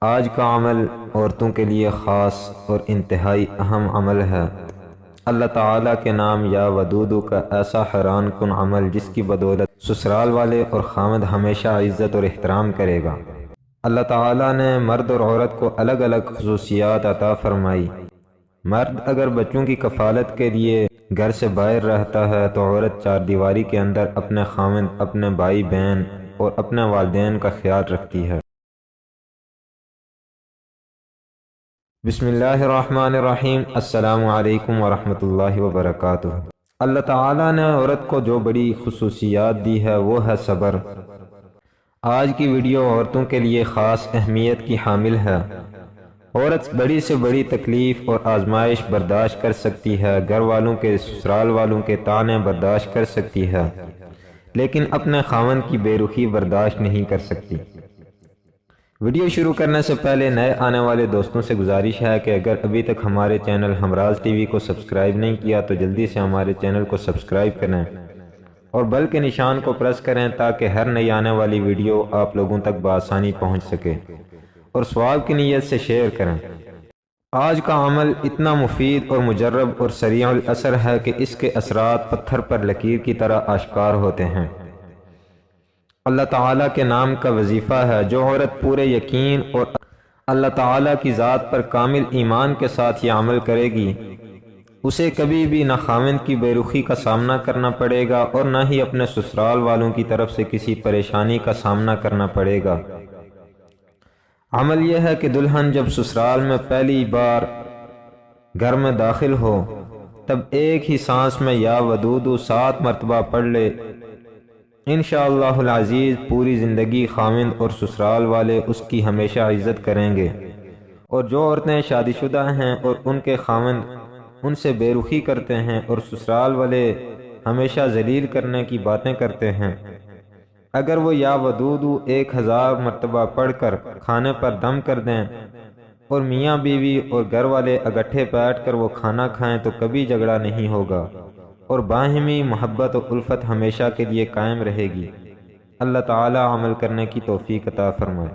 آج کا عمل عورتوں کے لیے خاص اور انتہائی اہم عمل ہے۔ اللہ تعالیٰ کے نام یا ودودو کا ایسا حیران کن عمل جس کی بدولت سسرال والے اور خامد ہمیشہ عزت اور احترام کرے گا۔ اللہ تعالیٰ نے مرد اور عورت کو الگ الگ خصوصیات عطا فرمائی۔ مرد اگر بچوں کی کفالت کے لیے گھر سے باہر رہتا ہے تو عورت چار دیواری کے اندر اپنے خامد، اپنے بھائی بہن اور اپنے والدین کا خیال رکھتی ہے۔ بسم اللہ الرحمن الرحیم۔ السلام علیکم ورحمۃ اللہ وبرکاتہ۔ اللہ تعالیٰ نے عورت کو جو بڑی خصوصیات دی ہے وہ ہے صبر۔ آج کی ویڈیو عورتوں کے لیے خاص اہمیت کی حامل ہے۔ عورت بڑی سے بڑی تکلیف اور آزمائش برداشت کر سکتی ہے، گھر والوں کے، سسرال والوں کے طعنے برداشت کر سکتی ہے، لیکن اپنے خاوند کی بے رخی برداشت نہیں کر سکتی۔ ویڈیو شروع کرنے سے پہلے نئے آنے والے دوستوں سے گزارش ہے کہ اگر ابھی تک ہمارے چینل ہمراز ٹی وی کو سبسکرائب نہیں کیا تو جلدی سے ہمارے چینل کو سبسکرائب کریں اور بیل کے نشان کو پریس کریں تاکہ ہر نئی آنے والی ویڈیو آپ لوگوں تک بآسانی پہنچ سکے، اور ثواب کی نیت سے شیئر کریں۔ آج کا عمل اتنا مفید اور مجرب اور سریع الاثر ہے کہ اس کے اثرات پتھر پر لکیر کی طرح آشکار ہوتے ہیں۔ اللہ تعالیٰ کے نام کا وظیفہ ہے۔ جو عورت پورے یقین اور اللہ تعالیٰ کی ذات پر کامل ایمان کے ساتھ یہ عمل کرے گی، اسے کبھی بھی نہ خاوند کی بے رخی کا سامنا کرنا پڑے گا اور نہ ہی اپنے سسرال والوں کی طرف سے کسی پریشانی کا سامنا کرنا پڑے گا۔ عمل یہ ہے کہ دلہن جب سسرال میں پہلی بار گھر میں داخل ہو تب ایک ہی سانس میں یا ودودو 7 مرتبہ پڑھ لے۔ انشاءاللہ العزیز پوری زندگی خاوند اور سسرال والے اس کی ہمیشہ عزت کریں گے، اور جو عورتیں شادی شدہ ہیں اور ان کے خاوند ان سے بے رخی کرتے ہیں اور سسرال والے ہمیشہ ذلیل کرنے کی باتیں کرتے ہیں، اگر وہ یا ودودو 1000 مرتبہ پڑھ کر کھانے پر دم کر دیں اور میاں بیوی اور گھر والے اکٹھے بیٹھ کر وہ کھانا کھائیں تو کبھی جھگڑا نہیں ہوگا اور باہمی محبت و الفت ہمیشہ کے لیے قائم رہے گی۔ اللہ تعالی عمل کرنے کی توفیق عطا فرمائے۔